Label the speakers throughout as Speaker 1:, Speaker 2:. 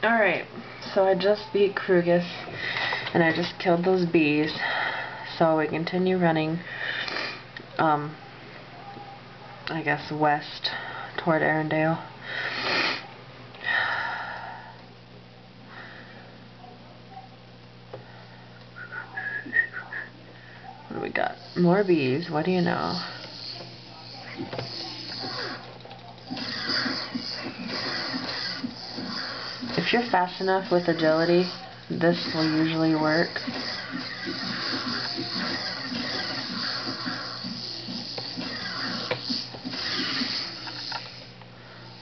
Speaker 1: Alright, so I just beat Krugus, and I just killed those bees, so we continue running, I guess west toward Arindale. What do we got? More bees, what do you know? If you're fast enough with agility, this will usually work.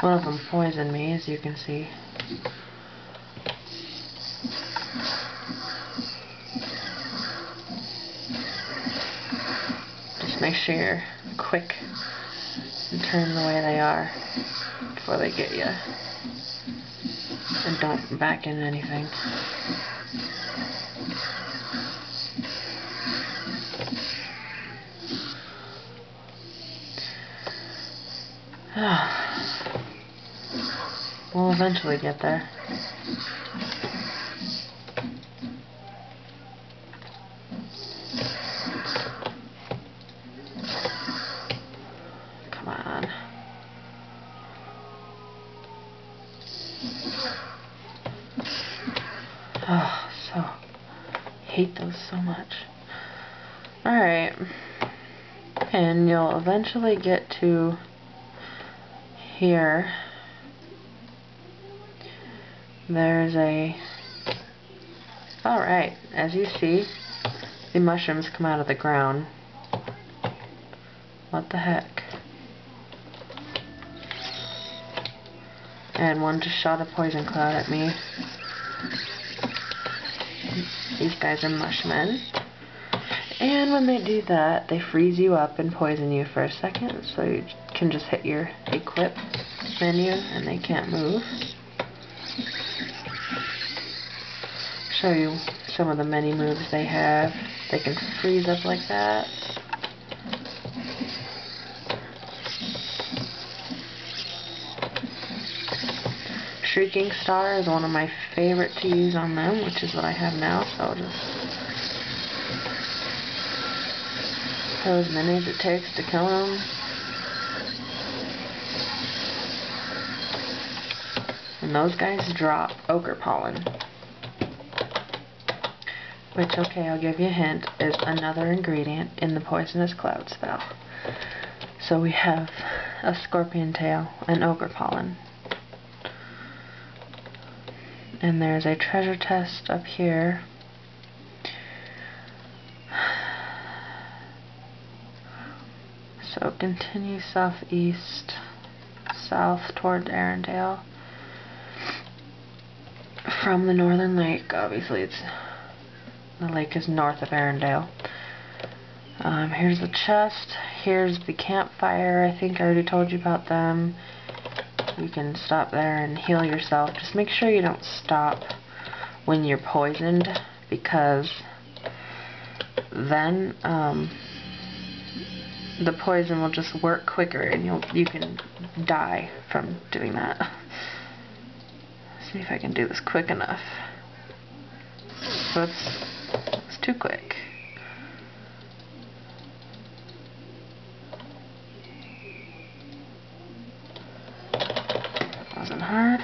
Speaker 1: One of them poisoned me, as you can see. Just make sure you're quick and turn the way they are before they get you. And don't back in anything. We'll eventually get there. Come on. Oh, hate those so much. Alright. And you'll eventually get to here. There's a... Alright, as you see, the mushrooms come out of the ground. What the heck? And one just shot a poison cloud at me. These guys are mushmen. And when they do that, they freeze you up and poison you for a second, so you can just hit your equip menu and they can't move. Show you some of the many moves they have. They can freeze up like that. Shrieking Star is one of my favorite to use on them, which is what I have now, so I'll just kill as many as it takes to kill them. And those guys drop ochre pollen, which, okay, I'll give you a hint, is another ingredient in the poisonous cloud spell. So we have a scorpion tail and ochre pollen. And there's a treasure chest up here. So continue southeast, south toward Arindale. From the northern lake, obviously the lake is north of Arindale. Here's the chest, here's the campfire. I think I already told you about them. You can stop there and heal yourself. Just make sure you don't stop when you're poisoned, because then the poison will just work quicker and you can die from doing that. See if I can do this quick enough. So it's too quick. Wasn't hard.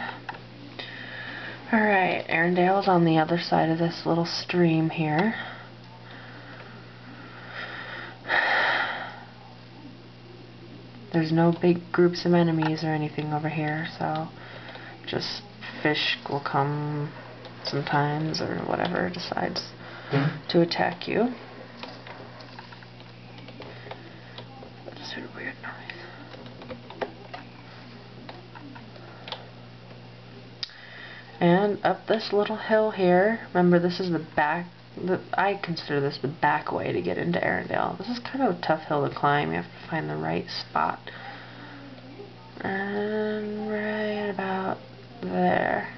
Speaker 1: Alright, Arindale's on the other side of this little stream here. There's no big groups of enemies or anything over here, so just fish will come sometimes or whatever decides to attack you. That's a weird noise. And up this little hill here, remember this is the back, I consider this the back way to get into Arindale. This is kind of a tough hill to climb. You have to find the right spot. And right about there.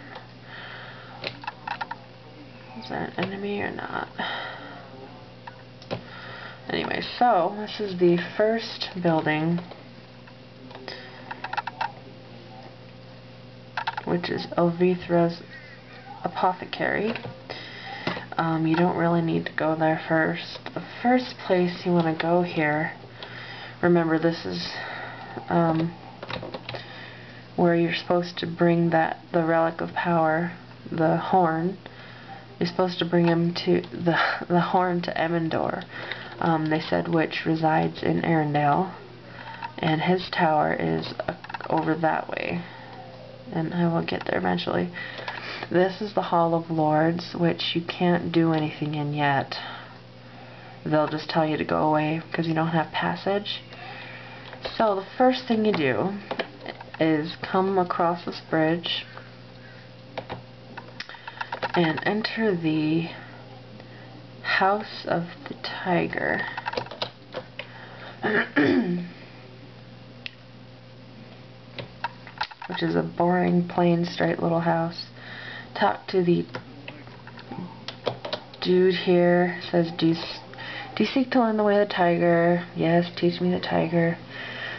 Speaker 1: Is that an enemy or not? Anyway, so this is the first building, which is Elvithra's apothecary. You don't really need to go there first. The first place you want to go here, remember this is where you're supposed to bring the relic of power, the horn. You're supposed to bring him to the horn to Emendor. They said which resides in Arindale, and his tower is over that way, and I will get there eventually. This is the Hall of Lords, which you can't do anything in yet. They'll just tell you to go away because you don't have passage. So the first thing you do is come across this bridge and enter the House of the Tiger. Which is a boring, plain, straight little house. Talk to the dude here. Says, do you seek to learn the way of the tiger? Yes, teach me the tiger.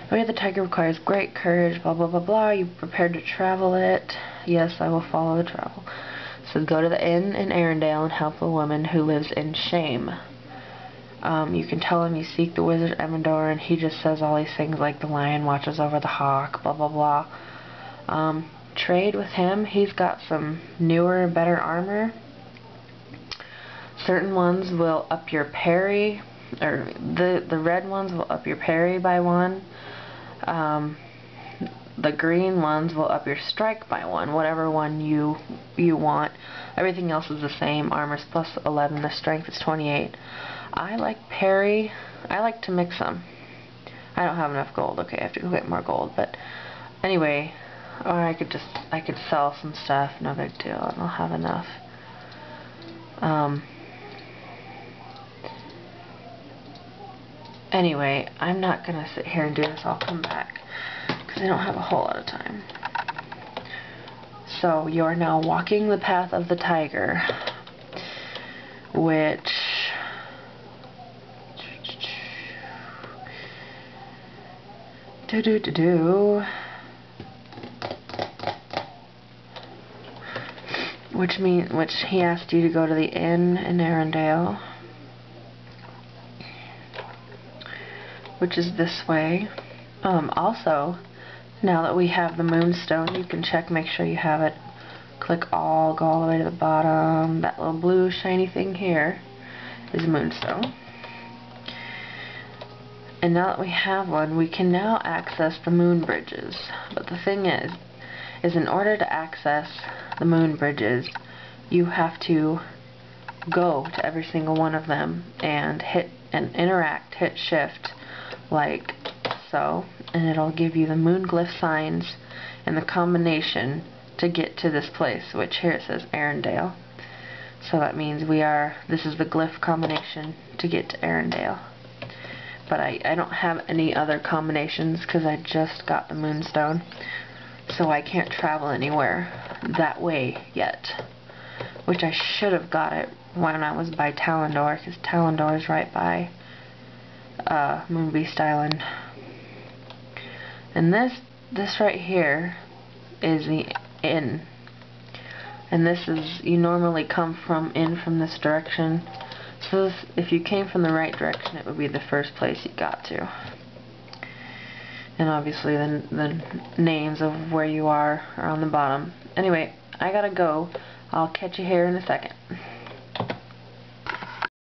Speaker 1: The way of the tiger requires great courage, blah, blah, blah, blah. Are you prepared to travel it? Yes, I will follow the travel. So go to the inn in Arindale and help a woman who lives in shame. You can tell him you seek the wizard Emendor, and he just says all these things like the lion watches over the hawk, blah, blah, blah. Trade with him. He's got some newer, better armor. Certain ones will up your parry, or the red ones will up your parry by 1. The green ones will up your strike by 1, whatever one you want. Everything else is the same. Armor's plus 11, the strength is 28. I like parry. I like to mix them. I don't have enough gold. Okay, I have to go get more gold, but anyway, or I could sell some stuff, no big deal, and I'll have enough. Anyway, I'm not gonna sit here and do this. I'll come back because I don't have a whole lot of time. So you're now walking the path of the tiger, which which he asked you to go to the inn in Arindale, which is this way. Also, now that we have the moonstone, you can check, make sure you have it. Click all, go all the way to the bottom. That little blue shiny thing here is moonstone. And now that we have one, we can now access the moon bridges. But the thing is in order to access the moon bridges, you have to go to every single one of them and hit shift like so, and it'll give you the moon glyph signs and the combination to get to this place, which here it says Arindale. So that means this is the glyph combination to get to Arindale. But I don't have any other combinations because I just got the moonstone, so I can't travel anywhere that way yet, which I should have got it when I was by Talendor, because Talendor is right by Moonbeast Island. And this right here is the inn, and this is, you normally come from this direction. So if you came from the right direction, it would be the first place you got to. And obviously the names of where you are on the bottom. Anyway, I gotta go. I'll catch you here in a second.